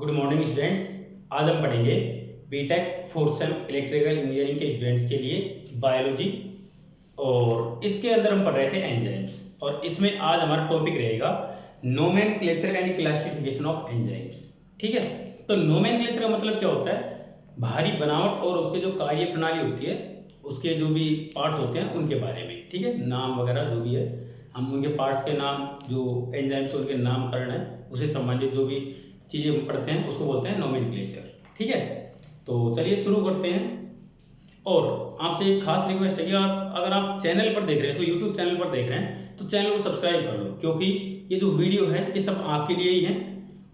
Good morning students. आज हम पढ़ेंगे BTech fourth sem electrical engineering के स्टूडेंट्स के लिए बायोलॉजी, और इसके अंदर हम पढ़ रहे थे एंजाइम्स, और इसमें आज हमारा टॉपिक रहेगा nomenclature and classification of enzymes. ठीक है, तो नोमेनक्लेचर का मतलब क्या होता है? भारी बनावट और उसके जो कार्य प्रणाली होती है, उसके जो भी पार्ट्स होते हैं उनके बारे में। ठीक है, नाम वगैरह जो भी है, हम उनके पार्ट्स के नाम, जो एंजाइम्स उनके नामकरण है, उससे संबंधित जो भी चीजें हम पढ़ते हैं उसको बोलते हैं नोमेनक्लेचर। ठीक है, तो चलिए शुरू करते हैं। और आपसे एक खास रिक्वेस्ट है कि आप अगर आप चैनल पर देख रहे हैं, इसको यूट्यूब चैनल पर देख रहे हैं, तो चैनल को सब्सक्राइब कर लो, क्योंकि ये जो वीडियो है ये सब आपके लिए ही है।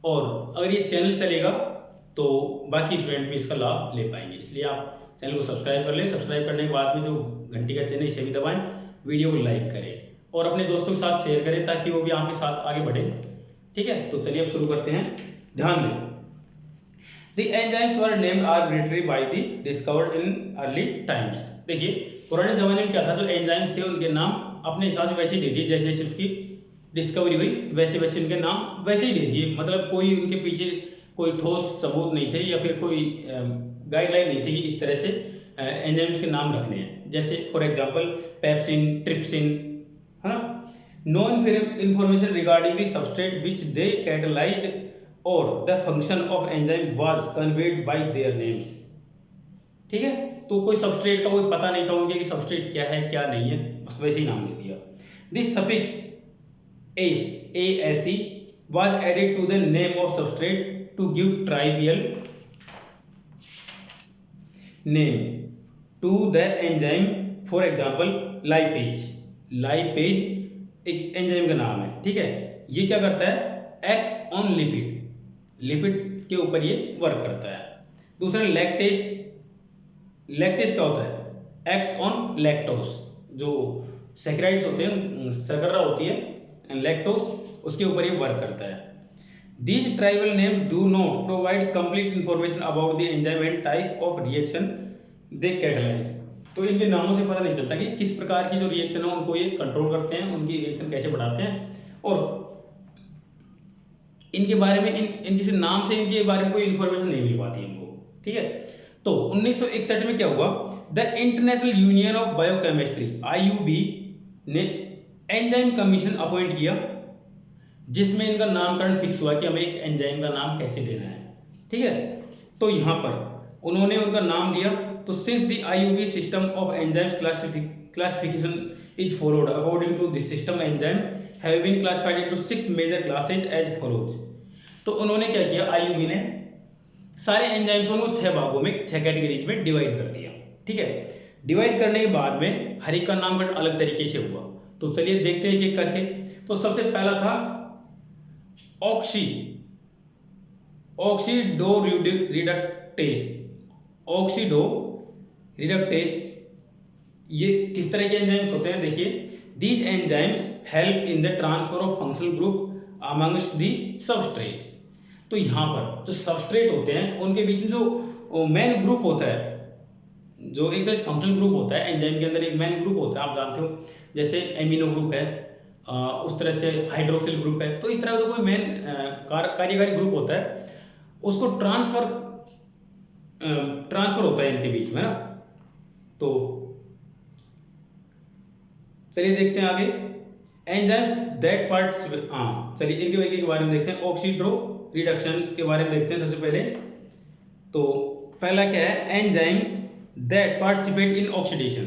और अगर ये चैनल चलेगा तो बाकी स्टूडेंट भी इसका लाभ ले पाएंगे, इसलिए आप चैनल को सब्सक्राइब कर लें। सब्सक्राइब करने के बाद में जो घंटी का चिन्ह है इसे भी दबाएं, वीडियो को लाइक करें और अपने दोस्तों के साथ शेयर करें ताकि वो भी आपके साथ आगे बढ़े। ठीक है, तो चलिए अब शुरू करते हैं। ध्यान दें, The enzymes were named arbitrarily by the discovered in early times। देखिए, पुराने जमाने में क्या था, जो एंजाइम्स थे उनके नाम अपने हिसाब से वैसे ही दे दिए, जैसे जैसे उसकी डिस्कवरी हुई वैसे वैसे उनके नाम वैसे ही दे दिए। मतलब कोई उनके पीछे कोई ठोस सबूत नहीं थे या फिर कोई गाइडलाइन नहीं थी कि इस तरह से एंजाइम्स के नाम रखने हैं। जैसे फॉर एग्जांपल पेप्सिन, ट्रिप्सिन, है ना। No information regarding the substrate which they catalysed और the function of enzyme was conveyed by their names। ठीक है, तो कोई सबस्ट्रेट का कोई पता नहीं था उनके कि सबस्ट्रेट क्या है क्या नहीं है, बस वैसे ही नाम दे दिया। This suffix ASE was added to the name of substrate to give trivial name to the enzyme। for example lipase। lipase एक एंजाइम का नाम है। ठीक है, ये क्या करता है? एक्ट्स ऑन लिपिड, लिपिड के ऊपर ये वर्क करता है। दूसरा लैक्टेस। लैक्टेस क्या होता है? एक्ट्स ऑन लैक्टोस, जो सैकराइड्स होते हैं, शर्करा होती है लैक्टोस, उसके ऊपर ये वर्क करता है। These tribal names do not provide complete information about the enzyme and type of reaction they catalyze। तो इनके नामों से पता नहीं चलता कि किस प्रकार की जो रिएक्शन है उनको ये कंट्रोल करते हैं, उनकी रिएक्शन कैसे बढ़ाते हैं, और इनके बारे में इनके नाम से इनके बारे में कोई इंफॉर्मेशन नहीं मिल पाती इनको। ठीक है, तो 1961 में क्या हुआ? The international union of biochemistry IUB ने एंजाइम कमीशन अपॉइंट किया, जिसमें इनका नामकरण फिक्स हुआ कि हमें एक एंजाइम का नाम कैसे देना है। ठीक है, तो यहां पर उन्होंने उनका नाम दिया। तो since the IUB system of enzymes classification is followed according to this system, enzyme have been classified into 6 major classes as follows. तो उन्होंने क्या किया, IUB ने सारे एंजाइम्स को 6 भागों में, 6 कैटेगरीज में डिवाइड कर दिया। ठीक है, डिवाइड करने के बाद में हर एक का नामकरण अलग तरीके से हुआ। तो चलिए देखते हैं एक-एक करके। तो सबसे पहला था ऑक्सीडोरिडक्टेस। ऑक्सीडोरिडक्टेस ये किस तरह के एंजाइम्स होते हैं? देखिए, these enzymes help in the transfer of functional group amongst the substrates. तो यहाँ पर जो सबस्ट्रेट होते हैं उनके बीच में जो मेन ग्रुप होता है, जो एक तरह से फंक्शनल ग्रुप होता है, एंजाइम के अंदर एक मेन ग्रुप होता है, आप जानते हो, जैसे एमिनो ग्रुप है, उस तरह से हाइड्रोक्सिल ग्रुप है। तो इस तरह का कोई मेन कार्यकारी ग्रुप होता है, उसको ट्रांसफर होता है इनके बीच में ना। तो चलिए देखते हैं आगे। एंजाइम्स दैट पार्टिसिपेट, चलिए इनके के बारे में देखते हैं। ऑक्सीडो रिडक्शंस के बारे में देखते हैं सबसे पहले। तो पहला क्या है? Enzymes that participate in oxidation.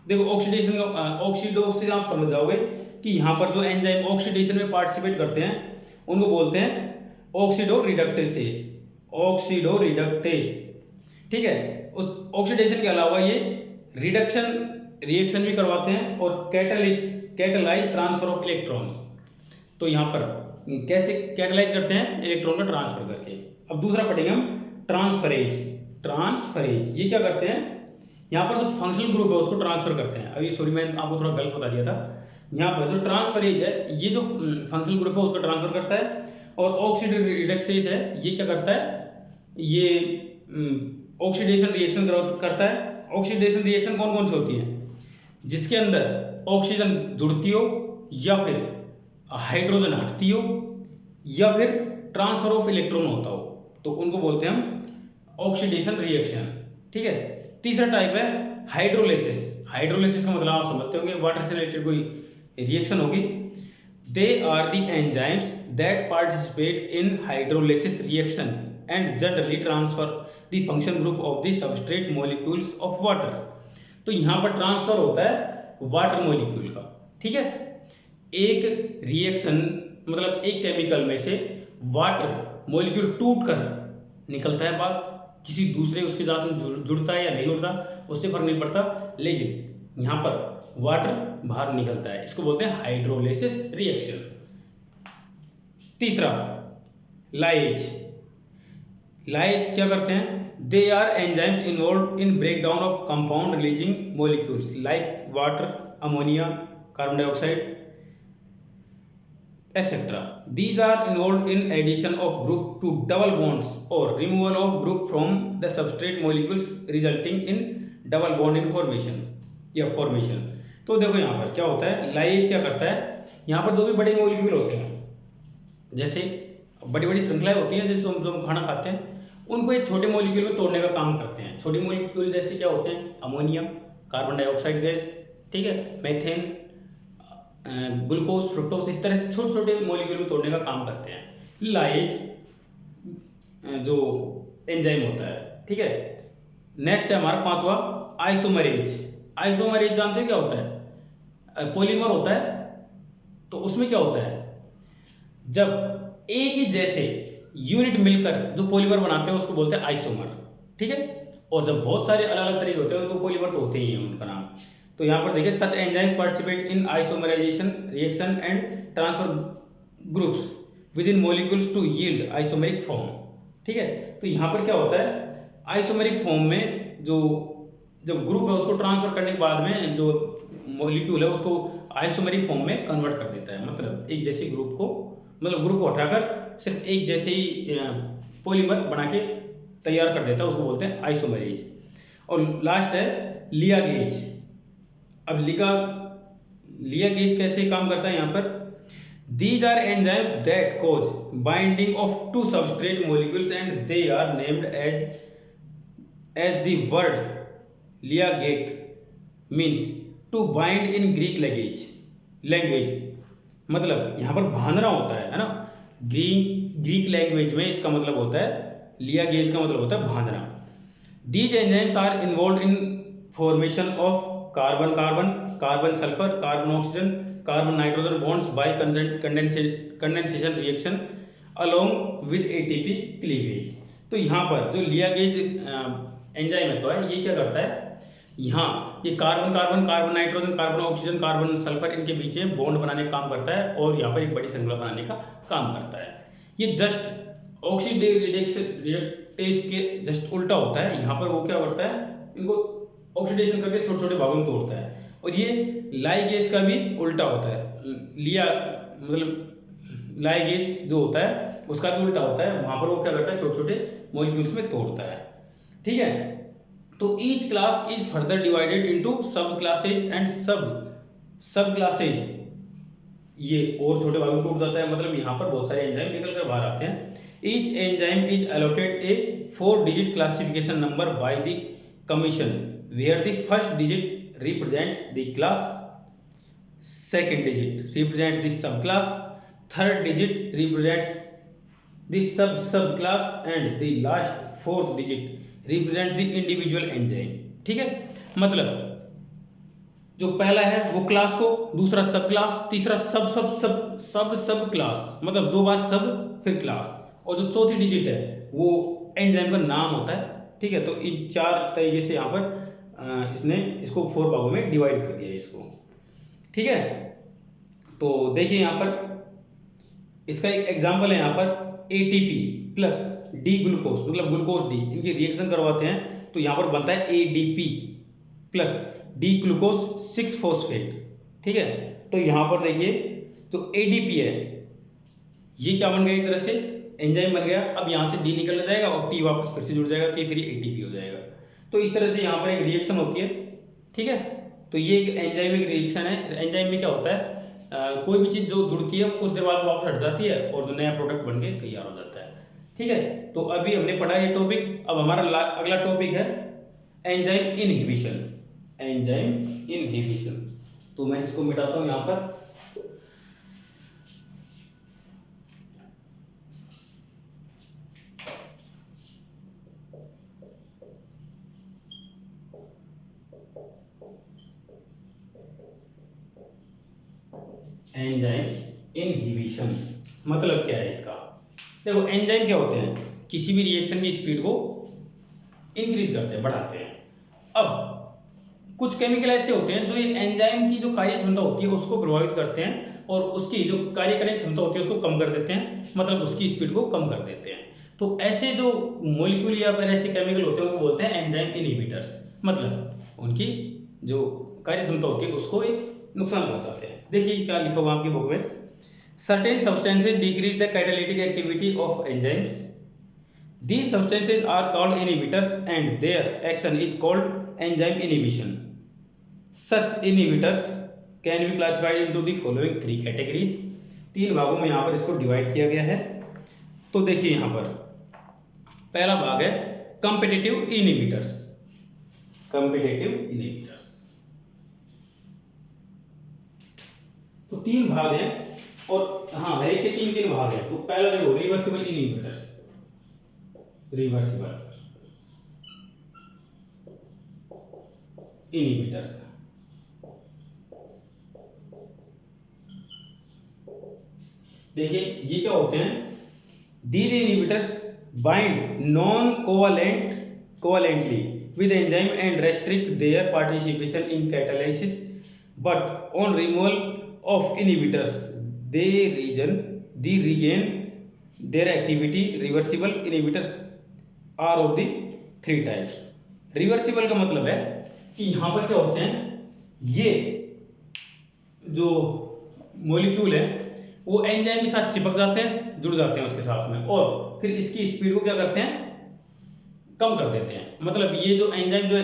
देखो ऑक्सीडेशन का ऑक्सीडो से आप समझ जाओगे कि यहाँ पर जो एंजाइम ऑक्सीडेशन में पार्टिसिपेट करते हैं उनको बोलते हैं ऑक्सीडो रिडक्टेसेस। Oxido reductase. ठीक है, उस ऑक्सीडेशन के अलावा ये रिएक्शन भी करवाते हैं और कैटलाइज ट्रांसफर ऑफ इलेक्ट्रॉन्स। तो यहाँ पर कैसे कैटलाइज करते हैं? इलेक्ट्रॉन का ट्रांसफर करके। अब दूसरा पढ़ेंगे हम ट्रांसफरेज। ट्रांसफरेज ये क्या करते हैं? यहाँ पर जो फंक्शनल ग्रुप है उसको ट्रांसफर करते हैं। अभी सॉरी, मैंने आपको थोड़ा गलत बता दिया था। यहाँ पर जो ट्रांसफरेज है ये जो फंक्शनल ग्रुप है उसको ट्रांसफर करता है, और ऑक्सीडेटिव रिडक्सेज है ये क्या करता है? ये ऑक्सीडेशन रिएक्शन करता है। ऑक्सीडेशन रिएक्शन कौन कौन सी होती है? जिसके अंदर ऑक्सीजन जुड़ती हो, या फिर हाइड्रोजन हटती हो, या फिर ट्रांसफर ऑफ इलेक्ट्रॉन होता हो। तो तो उनको बोलते हैं हम ऑक्सीडेशन रिएक्शन। ठीक है। तीसरा टाइप है हाइड्रोलिसिस। हाइड्रोलिसिस का मतलब आप समझते होंगे, वाटर से रिलेटेड कोई रिएक्शन होगी। They are the enzymes that participate in hydrolysis reactions and generally transfer the function group of the substrate molecules of water. तो यहाँ पर ट्रांसफर होता है वाटर मॉलिक्यूल का। ठीक है। एक रिएक्शन मतलब एक केमिकल में से वाटर मॉलिक्यूल टूट कर निकलता है बाहर, किसी दूसरे उसके साथ में जुड़ता है या नहीं जुड़ता उससे फर्क नहीं पड़ता, लेकिन यहाँ पर वाटर बाहर निकलता है, इसको बोलते हैं हाइड्रोलिसिस रिएक्शन। तीसरा लाइज। लाइज क्या करते हैं? They are enzymes involve in breakdown of compound releasing molecules like water, ammonia, carbon dioxide etc. These are involved in addition of group to double bonds or removal of group from the substrate molecules resulting in double bond in formation या formation। तो देखो यहाँ पर क्या होता है, lies क्या करता है, यहाँ पर जो भी बड़े मॉलिक्यूल होते हैं, जैसे बड़ी बड़ी श्रृंखलाएं होती हैं, जैसे जो हम खाना खाते हैं, उनको एक छोटे मॉलिक्यूल में तोड़ने का काम करते हैं। छोटे मॉलिक्यूल जैसे क्या होते हैं? अमोनिया, कार्बन डाइऑक्साइड गैस, ठीक है, मीथेन, ग्लूकोज, फ्रुक्टोज, इस तरह से छोटे छोटे मॉलिक्यूल में तोड़ने का काम करते हैं लाइज जो एंजाइम होता है। ठीक है। नेक्स्ट है हमारा पांचवा आइसोमरेज। आइसोमरेज जानते हैं क्या होता है? पॉलीमर होता है। तो उसमें क्या होता है, जब एक ही जैसे यूनिट मिलकर जो पॉलीमर बनाते हैं उसको बोलते हैं आइसोमर। ठीक है। और जब बहुत सारे अलग अलग तरीके होते हैं तो पॉलीमर तो होते ही हैं उनका नाम। तो यहाँ पर देखिए such enzymes participate in isomerisation reaction and transfer groups within molecules to yield isomeric form. ठीक है। तो यहाँ पर क्या होता है, आइसोमेरिक फॉर्म में जो जब ग्रुप है उसको ट्रांसफर करने के बाद में जो मॉलिक्यूल है उसको आइसोमेरिक फॉर्म में कन्वर्ट कर देता है। मतलब एक जैसे ग्रुप को, मतलब ग्रुप को हटाकर सिर्फ एक जैसे ही पॉलीमर बना के तैयार कर देता है, उसको बोलते हैं आइसोमेरेज। और लास्ट है लियागेज। अब लियागेज कैसे काम करता है यहाँ पर? These are enzymes that cause binding of two substrate molecules and they are named as the word liagate means to bind in Greek language। मतलब यहाँ पर बांधना होता है ना। ग्रीक लैंग्वेज में इसका मतलब होता है, लियागेज का मतलब होता है बांधना। These enzymes are involved in formation of carbon carbon, carbon sulphur, carbon oxygen, carbon nitrogen bonds bye condensation reaction along with ATP cleavage. तो यहाँ पर जो लियागेज एंजाइम है तो है, ये क्या करता है, यहाँ ये carbon carbon, carbon nitrogen, carbon oxygen, carbon sulphur, इनके बीच में बॉन्ड बनाने का काम करता है और यहाँ पर एक बड़ी श्रृंखला बनाने का काम करता है। ये जस्ट ऑक्सीडेज के जस्ट उल्टा होता है। यहाँ पर वो क्या करता है, इनको ऑक्सीडेशन करके छोटे छोटे भागों में तोड़ता है। और ये लाइगेज का भी उल्टा होता है। मतलब लाइगेज जो होता है उसका भी उल्टा होता है, वहां पर वो क्या करता है, छोटे छोटे मॉलिक्यूल्स में तोड़ता है। ठीक है। तो each class is further divided into सब क्लासेज एंड सब क्लासेज, ये और छोटे भागों में टूट जाता है। मतलब यहाँ पर बहुत सारे एंजाइम निकल कर बाहर आते हैं। Each enzyme is allotted A 4 digit classification number by the commission where the first digit represents the class, second digit represents the subclass, third digit represents the subclass and the last fourth digit represents the individual enzyme। ठीक है। मतलब जो पहला है वो class को, दूसरा सब क्लास, तीसरा सब क्लास, मतलब 2 बार सब फिर क्लास, और जो चौथी डिजिट है वो एंजाइम का नाम होता है। ठीक है। तो इन 4 तरीके से यहाँ पर इसने इसको 4 भागों में डिवाइड कर दिया इसको। ठीक है। तो देखिए यहाँ पर इसका एक एग्जांपल है, यहाँ पर एटीपी प्लस डी ग्लूकोज, मतलब ग्लूकोज डी, इनकी रिएक्शन करवाते हैं तो यहाँ पर बनता है ADP plus D glucose 6 phosphate. ठीक है। तो यहाँ पर देखिए जो एडीपी है ये क्या बन गया, एक तरह से एंजाइम बन गया। अब यहाँ से डी निकल जाएगा और टी वापस फिर से जुड़ जाएगा, तो फिर एटीपी हो जाएगा। तो इस तरह से यहाँ पर एक रिएक्शन होती है। ठीक है। तो ये एक एंजाइमिक रिएक्शन है। एंजाइम में क्या होता है, कोई भी चीज जो जुड़ती है कुछ देर बाद वापस हट जाती है और जो नया प्रोडक्ट बन के तैयार हो जाता है। ठीक है, तो अभी हमने पढ़ा ये टॉपिक। अब हमारा अगला टॉपिक है एंजाइम इनहिबिशन। एंजाइम इनहिबिशन, तो मैं इसको मिटाता हूं यहां पर। एंजाइम इनहिबिशन मतलब क्या है इसका? देखो, एंजाइम क्या होते हैं? किसी भी रिएक्शन की स्पीड को इंक्रीज करते हैं, बढ़ाते हैं। अब कुछ केमिकल ऐसे होते हैं जो एंजाइम की जो कार्य क्षमता होती है उसको प्रभावित करते हैं और उसकी जो कार्य करने की क्षमता होती है उसको कम कर देते हैं, मतलब उसकी स्पीड को कम कर देते हैं। तो ऐसे जो मॉलिक्यूल या फिर ऐसे केमिकल होते हैं उनको बोलते हैं एंजाइम इनहिबिटर्स, मतलब उनकी जो कार्य क्षमता होती है उसको एक नुकसान पहुंचाते हैं। देखिए क्या लिखा हुआ आपकी बुक में, certain substances decrease the catalytic activity of enzymes. These substances are called inhibitors and their action is called enzyme inhibition. Such inhibitors can be classified into the following three categories. तीन भागों में यहाँ पर इसको divide किया गया है। तो देखिए यहाँ पर पहला भाग है कॉम्पिटिटिव इनहिबिटर्स। कॉम्पिटिटिव इनहिबिटर्स, तो तीन भाग हैं और हाँ हर एक के तीन तीन भाग हैं। तो पहला देखो रिवर्सिबल इनहिबिटर्स। रिवर्सिबल इनहिबिटर्स, देखिए ये क्या होते हैं? These inhibitors bind non-covalently with enzyme and restrict their participation in catalysis, but on removal of inhibitors they regain their activity. Reversible inhibitors are of the three types. Reversible का मतलब है कि यहां पर क्या होते हैं, ये जो मॉलिक्यूल है वो एंजाइम के साथ चिपक जाते हैं, जुड़ जाते हैं उसके साथ में, और फिर इसकी स्पीड को क्या करते हैं? कम कर देते हैं। मतलब ये जो एंजाइम जो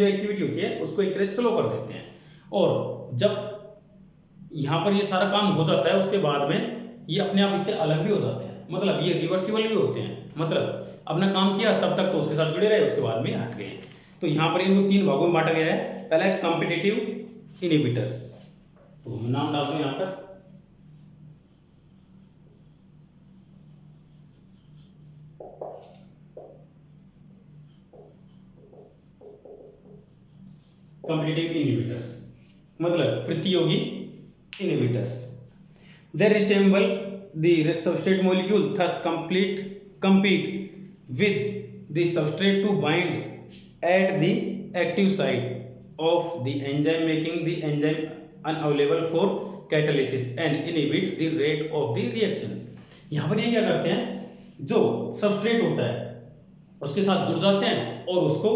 एक्टिविटी होती है उसको एक तरह से स्लो कर देते हैं। और जब यहाँ पर ये सारा काम हो जाता है उसके बाद में ये अपने आप इससे अलग भी हो जाते हैं, मतलब ये रिवर्सिबल भी होते हैं। मतलब अपना काम किया तब तक तो उसके साथ जुड़े रहे, उसके बाद में हट गए। तो यहाँ पर इनको तीन भागों में बांटा गया है। पहला है कॉम्पिटिटिव इनहिबिटर्स, तो मैं नाम डाल दूं यहाँ पर। कॉम्पिटिटिव इनहिबिटर्स मतलब प्रतियोगी inhibitors. They resemble the substrate molecule, thus compete with the substrate to bind at the active site of the enzyme, making the enzyme unavailable for catalysis and inhibit the rate of the reaction. यहाँ पर ये क्या करते हैं, जो substrate होता है उसके साथ जुड़ जाते हैं और उसको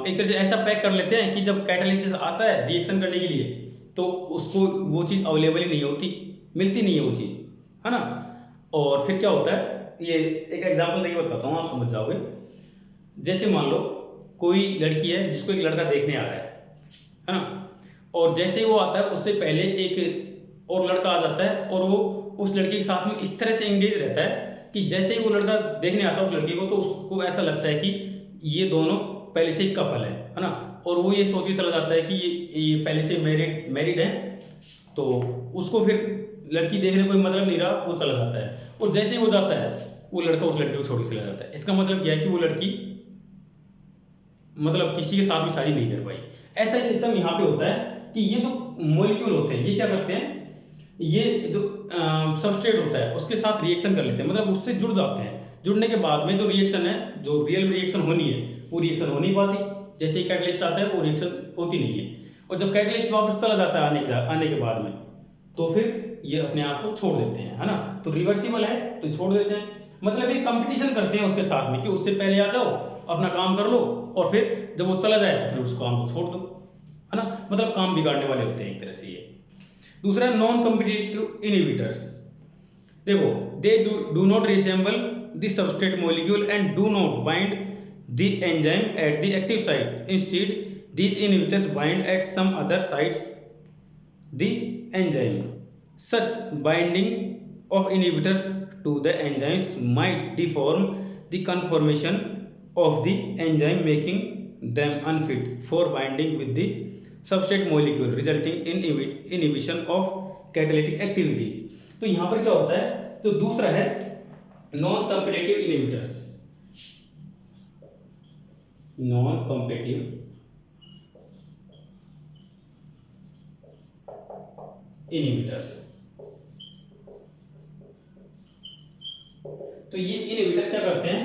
एक तरह से ऐसा पैक कर लेते हैं कि जब कैटालिसिस आता है रिएक्शन करने के लिए तो उसको वो चीज़ अवेलेबल ही नहीं होती, मिलती नहीं है वो चीज़, है ना। और फिर क्या होता है, ये एक एग्जांपल देके बताता हूँ, आप समझ जाओगे। जैसे मान लो कोई लड़की है जिसको एक लड़का देखने आ रहा है ना, और जैसे ही वो आता है उससे पहले एक और लड़का आ जाता है और वो उस लड़की के साथ में इस तरह से एंगेज रहता है कि जैसे ही वो लड़का देखने आता है उस लड़की को तो उसको ऐसा लगता है कि ये दोनों पहले से ही कपल है ना। और वो ये सोच के चला जाता है कि ये पहले से मैरिड है, तो उसको फिर लड़की देखने कोई मतलब नहीं रहा, वो चला जाता है। और जैसे ही वो जाता है वो लड़का उस लड़की को छोड़ के चला जाता है। इसका मतलब क्या है कि वो लड़की मतलब किसी के साथ भी शादी नहीं कर पाई। ऐसा ही सिस्टम यहाँ पे होता है कि ये जो मॉलिक्यूल होते हैं ये क्या करते हैं, ये जो सबस्ट्रेट होता है उसके साथ रिएक्शन कर लेते हैं, मतलब उससे जुड़ जाते हैं। जुड़ने के बाद में जो रिएक्शन है, जो रियल रिएक्शन होनी है वो रिएक्शन हो नहीं पाती। जैसे ही कैटलिस्ट आता है वो रिएक्शन होती नहीं है, और जब कैटलिस्ट वापस चला जाता है आने के बाद में तो फिर ये अपने आप को छोड़ देते हैं, है ना। तो रिवर्सिबल है तो छोड़ देते हैं, मतलब ये कंपटीशन करते हैं उसके साथ में कि उससे पहले आ जाओ, अपना काम कर लो, और फिर जब वो चला जाए तो फिर उस काम को छोड़ दो, है ना। मतलब काम बिगाड़ने वाले होते हैं एक तरह से ये। दूसरा नॉन कॉम्पिटिटिव इनहिबिटर्स। देखो, they do not resemble the substrate molecule and do not bind the enzyme at the active site. Instead these inhibitors bind at some other sites the enzyme. Such binding of inhibitors to the enzymes might deform the conformation of the enzyme, making them unfit for binding with the substrate molecule, resulting in inhibition of catalytic activities. तो यहाँ पर क्या होता है, तो दूसरा है non competitive inhibitors. Non competitive inhibitors, तो ये इनहिबिटर क्या करते हैं,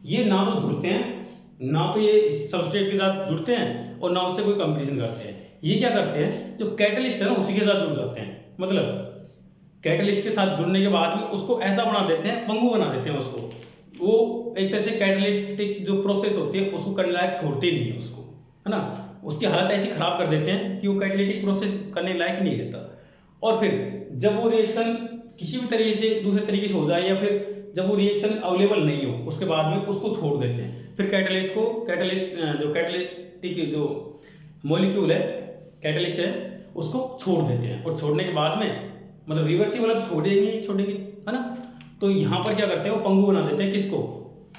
ये ना तो जुड़ते हैं, ना तो ये सबस्ट्रेट के साथ जुड़ते हैं और ना उससे कोई कंपटीशन करते हैं। ये क्या करते हैं, जो कैटलिस्ट है ना उसी के साथ जुड़ जाते हैं, मतलब कैटलिस्ट के साथ जुड़ने के बाद में उसको ऐसा बना देते हैं, पंगु बना देते हैं उसको, वो एक तरह से कैटलिस्टिक जो प्रोसेस होती है उसको करने लायक छोड़ते नहीं है उसको, है ना, उसकी हालत ऐसी खराब कर देते हैं कि वो कैटलिटिक प्रोसेस करने लायक नहीं रहता। और फिर जब वो रिएक्शन किसी भी तरीके से दूसरे तरीके से हो जाए या फिर जब वो रिएक्शन अवेलेबल नहीं हो उसके बाद में उसको छोड़ देते हैं, फिर कैटलिस्ट जो मॉलिक्यूल है, कैटलिस्ट है, उसको छोड़ देते हैं। और छोड़ने के बाद में मतलब रिवर्सिबल अब छोड़ेंगे, है ना, तो यहाँ पर क्या करते हैं, वो पंगु बना देते हैं, किसको,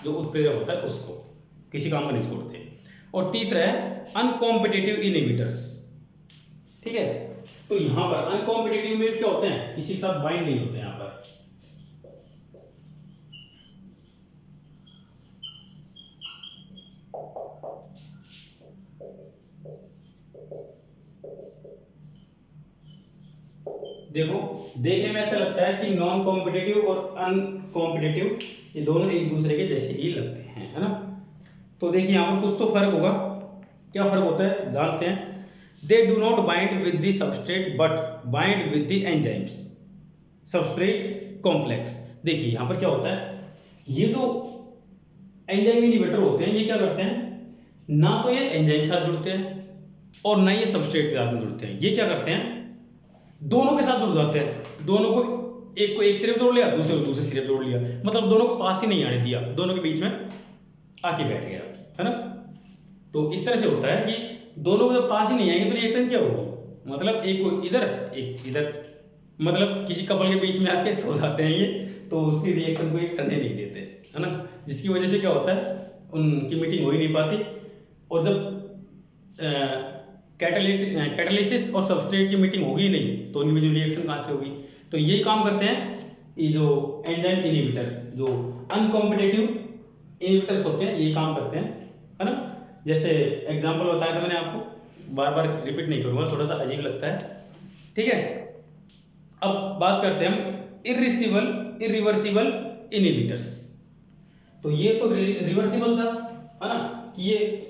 जो उत्प्रेरक होता है उसको, किसी काम का नहीं छोड़ते। और तीसरा है अनकॉम्पिटिटिव इनहिबिटर्स, ठीक है। तो यहाँ पर अनकॉम्पिटिटिव में क्या होते हैं, किसी के साथ बाइंड नहीं होते हैं। यहाँ पर देखो, देखने में ऐसा लगता है कि नॉन कॉम्पिटिटिव और अनकॉम्पिटिटिव ये दोनों एक दूसरे के जैसे ही लगते हैं, है ना। तो देखिए यहाँ पर कुछ तो फर्क होगा, क्या फर्क होता है जानते हैं। दे do not bind with the substrate but bind with the enzymes substrate complex. देखिए यहाँ पर क्या होता है, ये जो एंजाइम इनहिबिटर होते हैं ये क्या करते हैं, ना तो ये एंजाइम के साथ जुड़ते हैं और ना ये सबस्ट्रेट के साथ जुड़ते हैं। ये क्या करते हैं, दोनों के साथ जुड़ जाते हैं, दोनों को एक सिरे जोड़ लिया, दूसरे को दूसरे सिरे जोड़ लिया, मतलब दोनों को पास ही नहीं आने दिया, दोनों के बीच में आके बैठ गया, है ना। तो इस तरह से होता है कि दोनों को जब पास ही नहीं आएंगे तो रिएक्शन क्या होगी, मतलब एक को इधर एक इधर, मतलब किसी कपल के बीच में आके सो जाते हैं ये, तो उसकी रिएक्शन को ये करने नहीं देते, है ना, जिसकी वजह से क्या होता है, उनकी मीटिंग हो ही नहीं पाती। और जब कैटालिसिस और सबस्ट्रेट की मीटिंग होगी नहीं तो उनकी बीच में रिएक्शन कहाँ से होगी। तो ये काम करते हैं ये जो एंजाइम इनहिबिटर्स, जो अनकॉम्पिटिटिव इनहिबिटर्स होते हैं, ये काम करते हैं, है ना। जैसे एग्जांपल बताया था मैंने आपको, बार बार रिपीट नहीं करूंगा, थोड़ा सा अजीब लगता है, ठीक है। अब बात करते हैं हम इरिवर्सिबल इनहिबिटर्स। तो ये तो रिवर्सिबल था, है ना, कि ये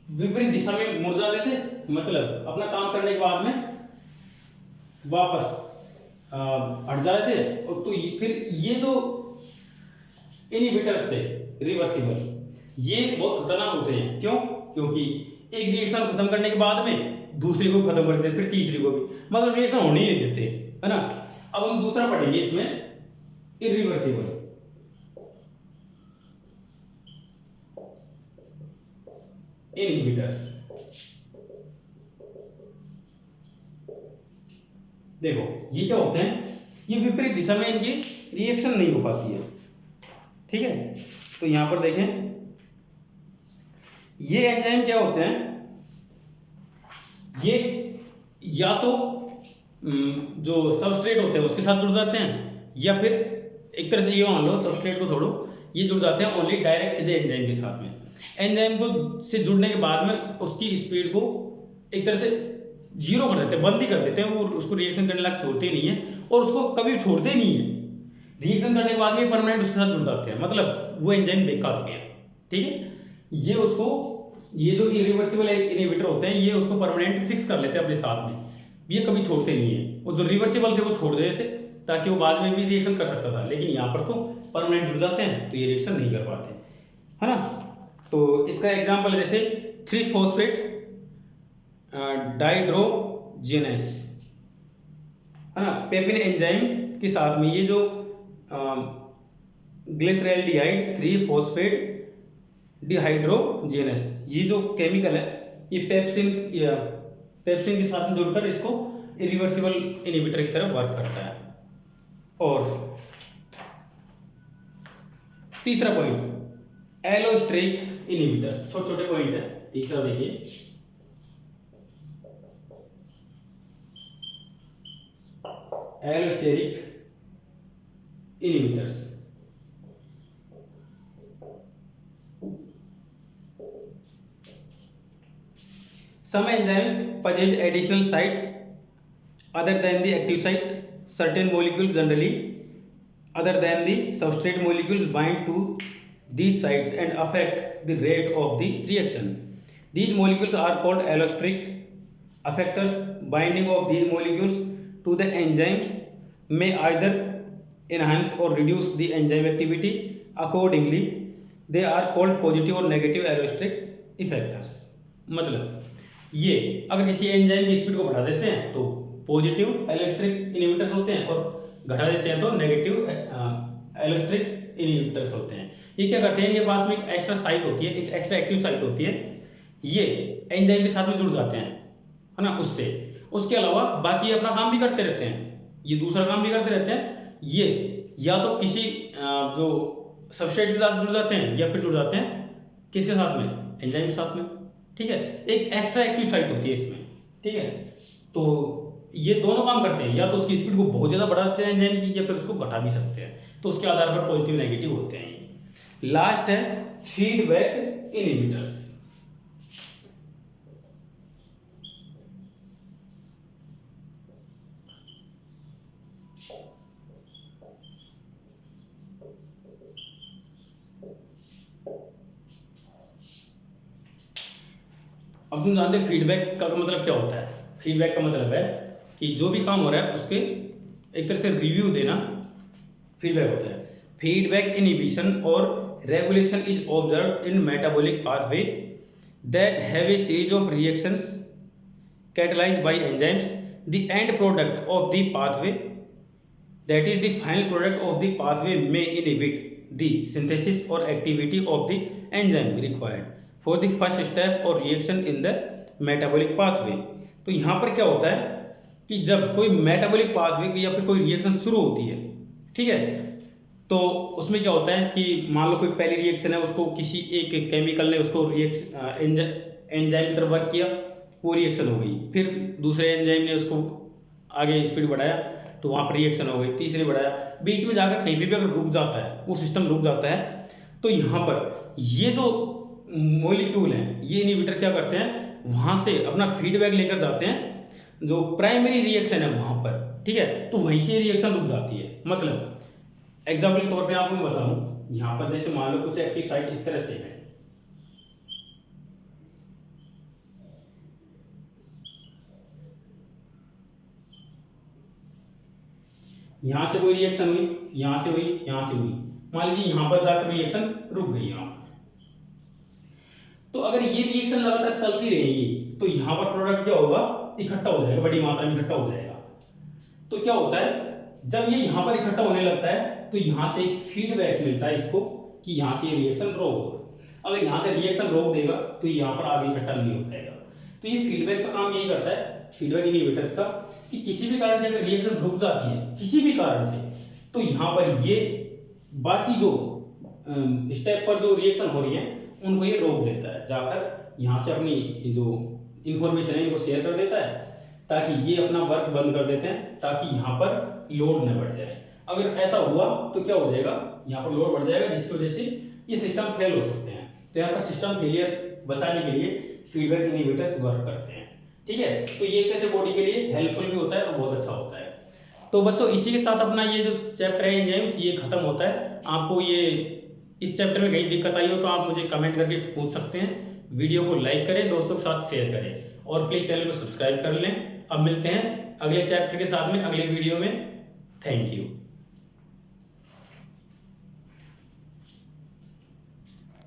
विपरीत दिशा में मुड़ जाते थे, मतलब अपना काम करने के बाद में वापस हट जाते थे। और तो फिर ये जो इनहिबिटर्स थे रिवर्सिबल, ये बहुत खतरनाक होते हैं। क्यों? क्योंकि एक रिएक्शन खत्म करने के बाद में दूसरे को खत्म कर देते, फिर तीसरी को भी, मतलब रिएक्शन होने ही नहीं देते, है ना। अब हम दूसरा पढ़ेंगे इसमें, इरिवर्सिबल। इनहिबिटर्स, देखो ये क्या होते हैं, ये विपरीत दिशा में इनकी रिएक्शन नहीं हो पाती है, ठीक है। तो यहां पर देखें, ये एंजाइम क्या होते हैं, ये या तो जो सबस्ट्रेट होते हैं उसके साथ जुड़ जाते हैं, या फिर एक तरह से ये मान लो, सबस्ट्रेट को छोड़ो, ये जुड़ जाते हैं ओनली डायरेक्ट सीधे एंजाइम के साथ में। एंजाइम को से जुड़ने के बाद में उसकी स्पीड को एक तरह से जीरो कर देते हैं, बंद ही कर देते हैं, वो उसको रिएक्शन करने लायक छोड़ते ही नहीं है, और उसको कभी छोड़ते ही नहीं है। रिएक्शन करने के बाद में परमानेंट उसके साथ जुड़ जाते हैं, मतलब वो एंजाइम बेकार हो गया, ठीक है। ये उसको, ये जो इरिवर्सिबल इनहिबिटर होते हैं ये उसको परमानेंट फिक्स कर लेते हैं अपने साथ में, ये कभी छोड़ते नहीं है। और जो रिवर्सिबल थे वो छोड़ देते थे ताकि वो बाद में भी रिएक्शन कर सकता था, लेकिन यहाँ पर तो परमानेंट जुड़ जाते हैं तो ये रिएक्शन नहीं कर पाते, है ना। तो इसका एग्जाम्पल जैसे 3-फॉस्फेट डाइड्रोजिनेस, है ना, पेपिन एंजाइम के साथ में ये जो ग्लिसरैल्डिहाइड 3-फॉस्फेट डिहाइड्रोजिनेस, ये जो केमिकल है ये पेप्सिन के साथ में जुड़कर इसको इरिवर्सिबल इनहिबिटर की तरह वर्क करता है। और तीसरा पॉइंट एलोस्टेरिक इनहिबिटर्स, छोटे छोटे पॉइंट है। तीसरा देखिए allosteric inhibitors. Some enzymes possess additional sites other than the active site. Certain molecules, generally other than the substrate molecules, bind to these sites and affect the rate of the reaction. These molecules are called allosteric effectors. Binding of these molecules to the enzymes may either enhance or reduce the enzyme activity. Accordingly, they are called positive or negative allosteric effectors. मतलब ये अगर किसी enzyme की speed को बढ़ा देते हैं तो पॉजिटिव एलोस्टेरिक इनहिबिटर्स होते हैं, और घटा देते हैं तो नेगेटिव एलोस्टेरिक इनहिबिटर्स होते हैं। ये क्या करते हैं, इनके पास में एक एक्स्ट्रा साइट होती है, एक एक्स्ट्रा एक्टिव साइट होती है, ये एंजाइम के साथ में जुड़ जाते हैं, है ना। उसके अलावा बाकी अपना काम भी करते रहते हैं, ये दूसरा काम भी करते रहते हैं। ये या तो किसी जो सबस्ट्रेट के साथ जुड़ जाते हैं या फिर जुड़ जाते हैं किसके साथ में, एंजाइम के साथ में, ठीक है। एक एक्स्ट्रा एक्टिव साइट होती है इसमें, ठीक है। तो ये दोनों काम करते हैं, या तो उसकी स्पीड को बहुत ज्यादा बढ़ा देते हैं एंजाइम की, या फिर उसको घटा भी सकते हैं। तो उसके आधार पर पॉजिटिव नेगेटिव होते हैं। लास्ट है फीडबैक इनहिबिटर्स। अब तुम जानते हो फीडबैक का मतलब क्या होता है। फीडबैक का मतलब है कि जो भी काम हो रहा है उसके एक तरह से रिव्यू देना, फीडबैक होता है। फीडबैक इनहिबिशन और regulation is observed in metabolic pathway that have a series of reactions catalyzed by enzymes. The end product of the pathway, that is the final product of the pathway, may inhibit the synthesis or activity of the enzyme required for the first step or reaction in the metabolic pathway. तो यहाँ पर क्या होता है कि जब कोई metabolic pathway या फिर कोई रिएक्शन शुरू होती है, ठीक है, तो उसमें क्या होता है कि मान लो कोई पहली रिएक्शन है, उसको किसी एक केमिकल ने उसको एंजाइम की तरफ वर्क किया, वो रिएक्शन हो गई। फिर दूसरे एंजाइम ने उसको आगे स्पीड बढ़ाया तो वहाँ पर रिएक्शन हो गई, तीसरे बढ़ाया, बीच में जाकर कहीं भी अगर रुक जाता है, वो सिस्टम रुक जाता है, तो यहाँ पर ये जो मॉलिक्यूल हैं, ये इनहिबिटर क्या करते हैं, वहाँ से अपना फीडबैक लेकर जाते हैं जो प्राइमरी रिएक्शन है वहाँ पर, ठीक है। तो वहीं से रिएक्शन रुक जाती है। मतलब एग्जाम्पल के तौर पर आपको मैं बताऊँ, यहाँ पर जैसे मान लो कुछ एक्टिव साइट इस तरह से है, यहां से कोई रिएक्शन हुई, यहां से हुई, यहां से हुई, मान लीजिए यहां पर जाकर रिएक्शन रुक गई यहां पर। तो अगर ये रिएक्शन लगातार चलती रहेगी तो यहां पर प्रोडक्ट क्या होगा, इकट्ठा हो जाएगा, बड़ी मात्रा में इकट्ठा हो जाएगा। तो क्या होता है, जब ये यहां पर इकट्ठा होने लगता है तो यहां से एक फीडबैक मिलता है इसको कि यहां से रिएक्शन रोक। अगर यहां से रिएक्शन रोक देगा तो यहां पर आगे इकट्ठा नहीं हो पाएगा। तो ये फीडबैक का काम यही करता है, फीडबैक इनहिबिटर्स का, कि किसी भी कारण से अगर रिएक्शन रुक जाती है किसी भी कारण से, तो यहाँ पर ये बाकी जो स्टेप पर जो रिएक्शन हो रही है उनको ये रोक देता है, जाकर यहाँ से अपनी जो इंफॉर्मेशन है इनको शेयर कर देता है, ताकि ये अपना वर्क बंद कर देते हैं, ताकि यहाँ पर लोड न बढ़ जाए। अगर ऐसा हुआ तो क्या हो जाएगा, यहाँ पर लोड बढ़ जाएगा, जिसकी वजह से ये सिस्टम फेल हो सकते हैं। तो यहाँ पर सिस्टम फेलियर बचाने के लिए फीडबैक इनहिबिटर्स वर्क करते हैं, ठीक है। तो ये एक तरह से बॉडी के लिए हेल्पफुल भी होता है और बहुत अच्छा होता है। तो बच्चों इसी के साथ अपना ये जो चैप्टर है एंजाइम्स ये खत्म होता है। आपको ये इस चैप्टर में कहीं दिक्कत आई हो तो आप मुझे कमेंट करके पूछ सकते हैं। वीडियो को लाइक करें, दोस्तों के साथ शेयर करें और प्लीज चैनल को सब्सक्राइब कर लें। अब मिलते हैं अगले चैप्टर के साथ में अगले वीडियो में। Thank you.